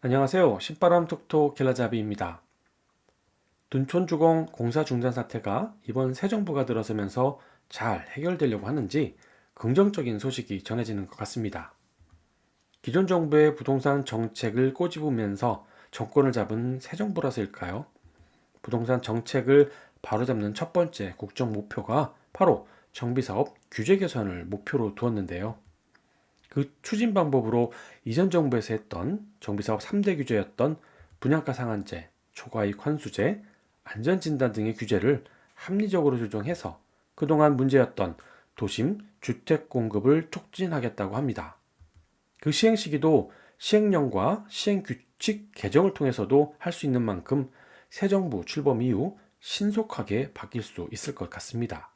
안녕하세요. 신바람 톡톡 길라잡이입니다. 둔촌주공 공사 중단 사태가 이번 새 정부가 들어서면서 잘 해결되려고 하는지 긍정적인 소식이 전해지는 것 같습니다. 기존 정부의 부동산 정책을 꼬집으면서 정권을 잡은 새 정부라서일까요? 부동산 정책을 바로잡는 첫 번째 국정 목표가 바로 정비사업 규제 개선을 목표로 두었는데요. 그 추진 방법으로 이전 정부에서 했던 정비사업 3대 규제였던 분양가 상한제, 초과이익 환수제, 안전진단 등의 규제를 합리적으로 조정해서 그동안 문제였던 도심 주택 공급을 촉진하겠다고 합니다. 그 시행 시기도 시행령과 시행 규칙 개정을 통해서도 할 수 있는 만큼 새 정부 출범 이후 신속하게 바뀔 수 있을 것 같습니다.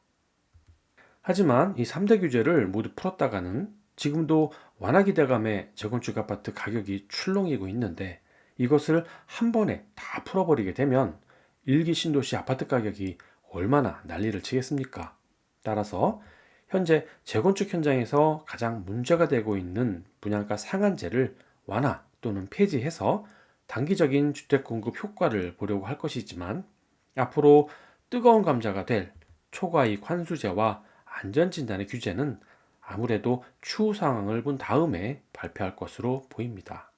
하지만 이 3대 규제를 모두 풀었다가는 지금도 완화 기대감에 재건축 아파트 가격이 출렁이고 있는데 이것을 한 번에 다 풀어버리게 되면 일기 신도시 아파트 가격이 얼마나 난리를 치겠습니까? 따라서 현재 재건축 현장에서 가장 문제가 되고 있는 분양가 상한제를 완화 또는 폐지해서 단기적인 주택 공급 효과를 보려고 할 것이지만 앞으로 뜨거운 감자가 될 초과이익 환수제와 안전진단의 규제는 아무래도 추후 상황을 본 다음에 발표할 것으로 보입니다.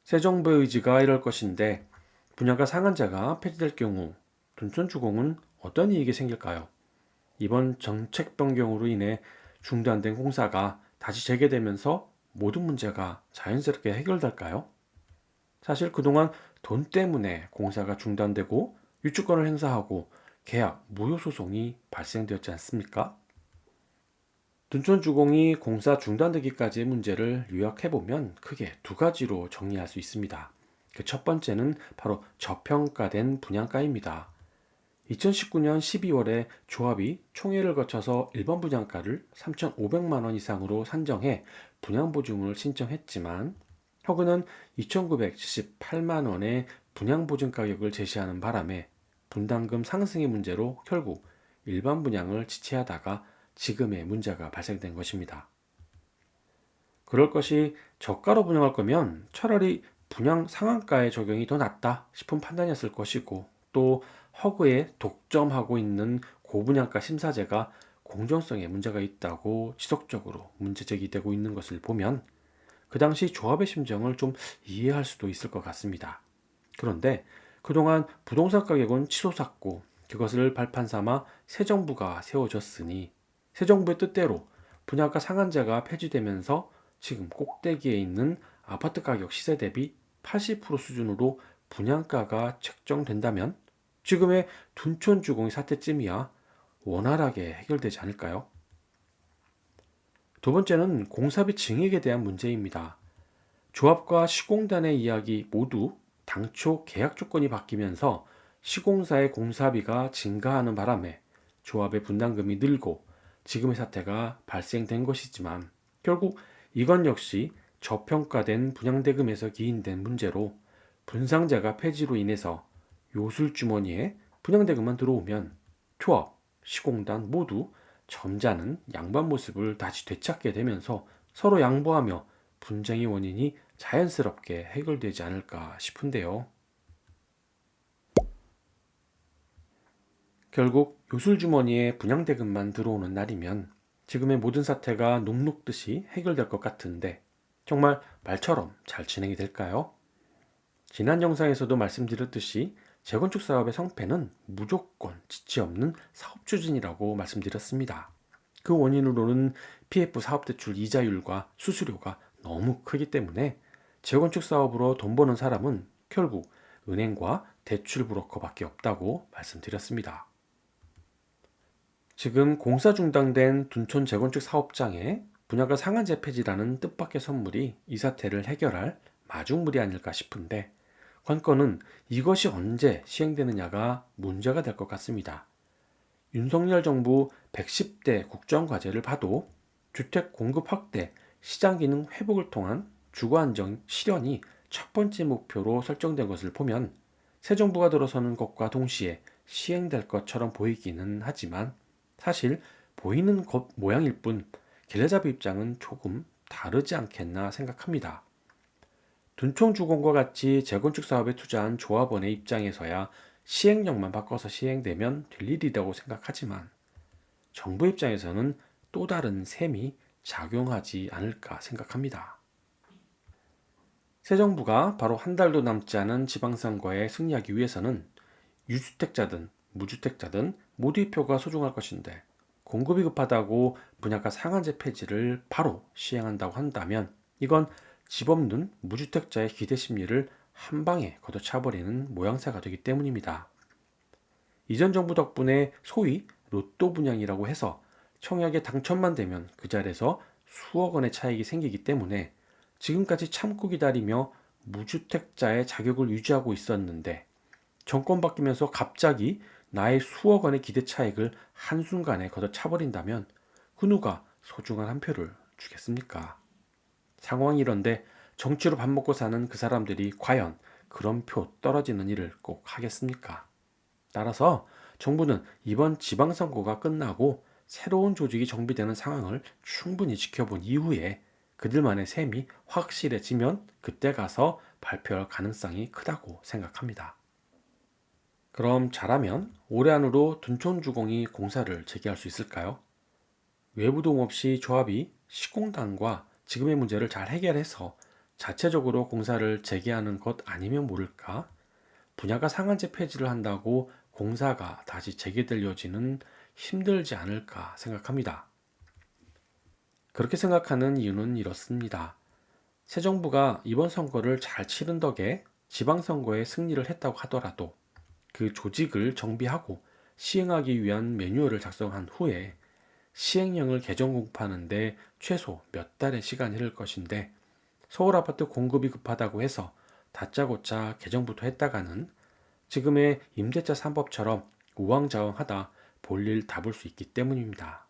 새 정부의 의지가 이럴 것인데 분양가 상한제가 폐지될 경우 둔촌주공은 어떤 이익이 생길까요? 이번 정책 변경으로 인해 중단된 공사가 다시 재개되면서 모든 문제가 자연스럽게 해결될까요? 사실 그동안 돈 때문에 공사가 중단되고 유축권을 행사하고 계약 무효 소송이 발생되었지 않습니까? 둔촌주공이 공사 중단되기까지의 문제를 요약해보면 크게 두 가지로 정리할 수 있습니다. 그 첫 번째는 바로 저평가된 분양가입니다. 2019년 12월에 조합이 총회를 거쳐서 일반 분양가를 3,500만 원 이상으로 산정해 분양보증을 신청했지만 허그는 2,978만 원의 분양보증 가격을 제시하는 바람에 분담금 상승의 문제로 결국 일반 분양을 지체하다가 지금의 문제가 발생된 것입니다. 그럴 것이 저가로 분양할 거면 차라리 분양 상한가의 적용이 더 낫다 싶은 판단이었을 것이고 또 허그에 독점하고 있는 고분양가 심사제가 공정성에 문제가 있다고 지속적으로 문제 제기되고 있는 것을 보면 그 당시 조합의 심정을 좀 이해할 수도 있을 것 같습니다. 그런데 그동안 부동산 가격은 치솟았고 그것을 발판 삼아 새 정부가 세워졌으니 새 정부의 뜻대로 분양가 상한제가 폐지되면서 지금 꼭대기에 있는 아파트 가격 시세 대비 80% 수준으로 분양가가 책정된다면 지금의 둔촌주공의 사태쯤이야 원활하게 해결되지 않을까요? 두 번째는 공사비 증액에 대한 문제입니다. 조합과 시공단의 이야기 모두 당초 계약 조건이 바뀌면서 시공사의 공사비가 증가하는 바람에 조합의 분담금이 늘고 지금의 사태가 발생된 것이지만 결국 이건 역시 저평가된 분양대금에서 기인된 문제로 분상제가 폐지로 인해서 요술주머니에 분양대금만 들어오면 조합, 시공단 모두 점잖은 양반 모습을 다시 되찾게 되면서 서로 양보하며 분쟁의 원인이 자연스럽게 해결되지 않을까 싶은데요. 결국 요술주머니에 분양대금만 들어오는 날이면 지금의 모든 사태가 녹록듯이 해결될 것 같은데 정말 말처럼 잘 진행이 될까요? 지난 영상에서도 말씀드렸듯이 재건축 사업의 성패는 무조건 지체 없는 사업 추진이라고 말씀드렸습니다. 그 원인으로는 PF 사업대출 이자율과 수수료가 너무 크기 때문에 재건축 사업으로 돈 버는 사람은 결국 은행과 대출 브로커밖에 없다고 말씀드렸습니다. 지금 공사 중단된 둔촌 재건축 사업장에 분양가 상한제 폐지라는 뜻밖의 선물이 이 사태를 해결할 마중물이 아닐까 싶은데 관건은 이것이 언제 시행되느냐가 문제가 될 것 같습니다. 윤석열 정부 110대 국정과제를 봐도 주택 공급 확대, 시장 기능 회복을 통한 주거 안정 실현이 첫 번째 목표로 설정된 것을 보면 새 정부가 들어서는 것과 동시에 시행될 것처럼 보이기는 하지만 사실 보이는 것 모양일 뿐 길라잡이 입장은 조금 다르지 않겠나 생각합니다. 둔촌주공과 같이 재건축 사업에 투자한 조합원의 입장에서야 시행령만 바꿔서 시행되면 될 일이라고 생각하지만 정부 입장에서는 또 다른 셈이 작용하지 않을까 생각합니다. 새 정부가 바로 한 달도 남지 않은 지방선거에 승리하기 위해서는 유주택자든 무주택자든 모두의 표가 소중할 것인데 공급이 급하다고 분양가 상한제 폐지를 바로 시행한다고 한다면 이건 집 없는 무주택자의 기대 심리를 한 방에 걷어차버리는 모양새가 되기 때문입니다. 이전 정부 덕분에 소위 로또 분양이라고 해서 청약에 당첨만 되면 그 자리에서 수억 원의 차익이 생기기 때문에 지금까지 참고 기다리며 무주택자의 자격을 유지하고 있었는데 정권 바뀌면서 갑자기 나의 수억 원의 기대 차익을 한순간에 걷어차버린다면 그 누가 소중한 한 표를 주겠습니까? 상황이 이런데 정치로 밥 먹고 사는 그 사람들이 과연 그런 표 떨어지는 일을 꼭 하겠습니까? 따라서 정부는 이번 지방선거가 끝나고 새로운 조직이 정비되는 상황을 충분히 지켜본 이후에 그들만의 셈이 확실해지면 그때 가서 발표할 가능성이 크다고 생각합니다. 그럼 잘하면 올해 안으로 둔촌주공이 공사를 재개할 수 있을까요? 외부 도움 없이 조합이 시공단과 지금의 문제를 잘 해결해서 자체적으로 공사를 재개하는 것 아니면 모를까? 분야가 상한제 폐지를 한다고 공사가 다시 재개될 여지는 힘들지 않을까 생각합니다. 그렇게 생각하는 이유는 이렇습니다. 새 정부가 이번 선거를 잘 치른 덕에 지방선거에 승리를 했다고 하더라도 그 조직을 정비하고 시행하기 위한 매뉴얼을 작성한 후에 시행령을 개정 공부하는데 최소 몇 달의 시간이 흐를 것인데 서울 아파트 공급이 급하다고 해서 다짜고짜 개정부터 했다가는 지금의 임대차 3법처럼 우왕좌왕하다 볼일 다 볼 수 있기 때문입니다.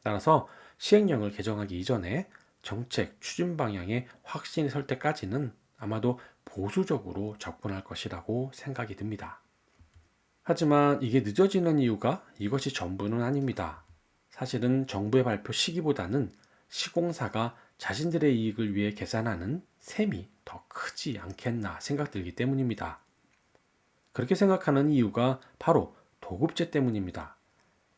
따라서 시행령을 개정하기 이전에 정책 추진 방향에 확신이 설 때까지는 아마도 보수적으로 접근할 것이라고 생각이 듭니다. 하지만 이게 늦어지는 이유가 이것이 전부는 아닙니다. 사실은 정부의 발표 시기보다는 시공사가 자신들의 이익을 위해 계산하는 셈이 더 크지 않겠나 생각들기 때문입니다. 그렇게 생각하는 이유가 바로 도급제 때문입니다.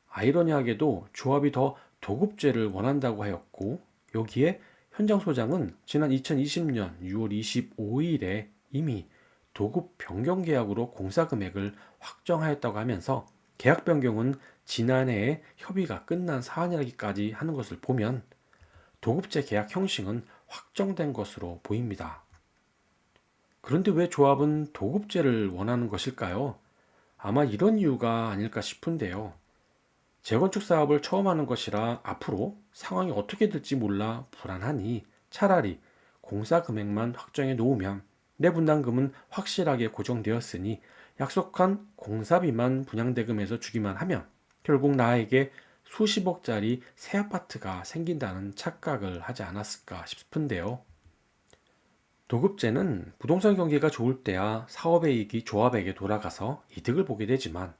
아이러니하게도 조합이 더 도급제를 원한다고 하였고 여기에 현장 소장은 지난 2020년 6월 25일에 이미 도급 변경 계약으로 공사 금액을 확정하였다고 하면서 계약 변경은 지난해에 협의가 끝난 사안이라기까지 하는 것을 보면 도급제 계약 형식은 확정된 것으로 보입니다. 그런데 왜 조합은 도급제를 원하는 것일까요? 아마 이런 이유가 아닐까 싶은데요. 재건축 사업을 처음 하는 것이라 앞으로 상황이 어떻게 될지 몰라 불안하니 차라리 공사 금액만 확정해 놓으면 내 분담금은 확실하게 고정되었으니 약속한 공사비만 분양대금에서 주기만 하면 결국 나에게 수십억짜리 새 아파트가 생긴다는 착각을 하지 않았을까 싶은데요. 도급제는 부동산 경기가 좋을 때야 사업의 이익이 조합에게 돌아가서 이득을 보게 되지만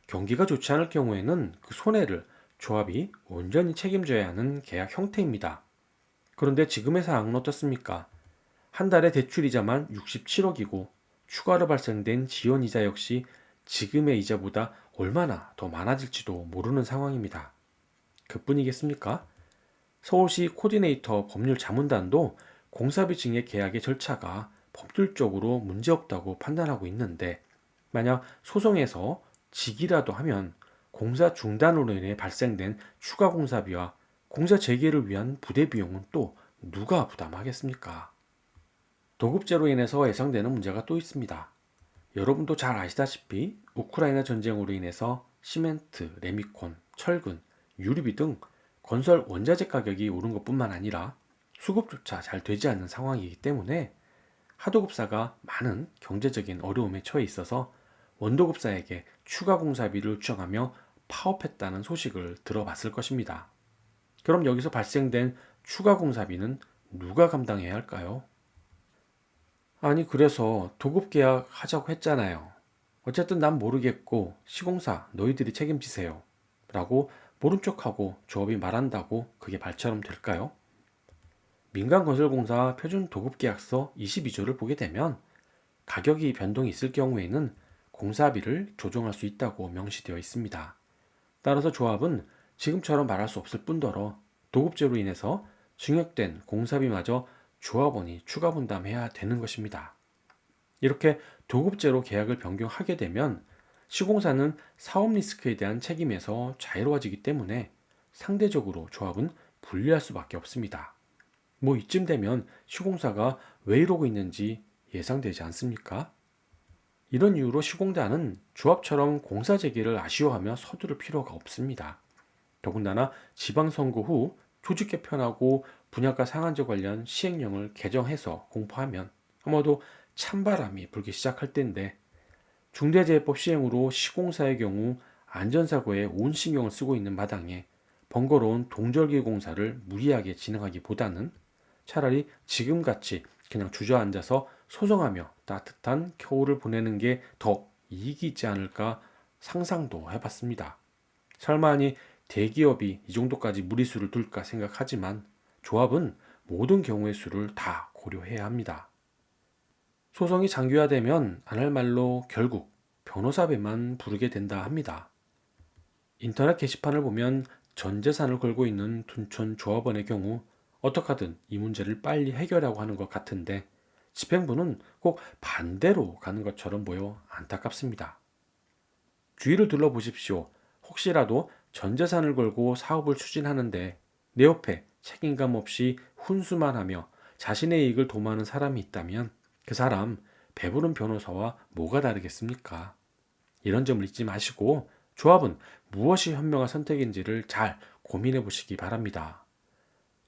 경기가 좋지 않을 경우에는 그 손해를 조합이 온전히 책임져야 하는 계약 형태입니다. 그런데 지금의 상황은 어떻습니까? 한 달에 대출이자만 67억이고 추가로 발생된 지연이자 역시 지금의 이자보다 얼마나 더 많아질지도 모르는 상황입니다. 그뿐이겠습니까? 서울시 코디네이터 법률자문단도 공사비 증액 계약의 절차가 법률적으로 문제없다고 판단하고 있는데 만약 소송에서 지기라도 하면 공사 중단으로 인해 발생된 추가 공사비와 공사 재개를 위한 부대 비용은 또 누가 부담하겠습니까? 도급제로 인해서 예상되는 문제가 또 있습니다. 여러분도 잘 아시다시피 우크라이나 전쟁으로 인해서 시멘트, 레미콘, 철근, 유리비 등 건설 원자재 가격이 오른 것뿐만 아니라 수급조차 잘 되지 않는 상황이기 때문에 하도급사가 많은 경제적인 어려움에 처해 있어서 원도급사에게 추가 공사비를 요청하며 파업했다는 소식을 들어봤을 것입니다. 그럼 여기서 발생된 추가 공사비는 누가 감당해야 할까요? 아니 그래서 도급계약 하자고 했잖아요. 어쨌든 난 모르겠고 시공사 너희들이 책임지세요. 라고 모른 척하고 조합이 말한다고 그게 말처럼 될까요? 민간건설공사 표준도급계약서 22조를 보게 되면 가격이 변동이 있을 경우에는 공사비를 조정할 수 있다고 명시되어 있습니다. 따라서 조합은 지금처럼 말할 수 없을 뿐더러 도급제로 인해서 증액된 공사비마저 조합원이 추가 분담해야 되는 것입니다. 이렇게 도급제로 계약을 변경하게 되면 시공사는 사업 리스크에 대한 책임에서 자유로워지기 때문에 상대적으로 조합은 불리할 수밖에 없습니다. 뭐 이쯤 되면 시공사가 왜 이러고 있는지 예상되지 않습니까? 이런 이유로 시공단은 조합처럼 공사 재개를 아쉬워하며 서두를 필요가 없습니다. 더군다나 지방선거 후 조직 개편하고 분양가 상한제 관련 시행령을 개정해서 공포하면 아마도 찬바람이 불기 시작할 때인데 중대재해법 시행으로 시공사의 경우 안전사고에 온 신경을 쓰고 있는 마당에 번거로운 동절기 공사를 무리하게 진행하기보다는 차라리 지금같이 그냥 주저앉아서 소송하며 따뜻한 겨울을 보내는 게 더 이익이 있지 않을까 상상도 해봤습니다. 설마 하니 대기업이 이 정도까지 무리수를 둘까 생각하지만 조합은 모든 경우의 수를 다 고려해야 합니다. 소송이 장기화되면 안 할 말로 결국 변호사비만 부르게 된다 합니다. 인터넷 게시판을 보면 전 재산을 걸고 있는 둔촌 조합원의 경우 어떻게 하든 이 문제를 빨리 해결하고 하는 것 같은데 집행부는 꼭 반대로 가는 것처럼 보여 안타깝습니다. 주위를 둘러보십시오. 혹시라도 전 재산을 걸고 사업을 추진하는데 내 옆에 책임감 없이 훈수만 하며 자신의 이익을 도모하는 사람이 있다면 그 사람 배부른 변호사와 뭐가 다르겠습니까? 이런 점을 잊지 마시고 조합은 무엇이 현명한 선택인지를 잘 고민해 보시기 바랍니다.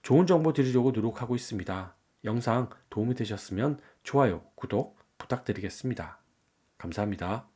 좋은 정보 드리려고 노력하고 있습니다. 영상 도움이 되셨으면 좋아요, 구독 부탁드리겠습니다. 감사합니다.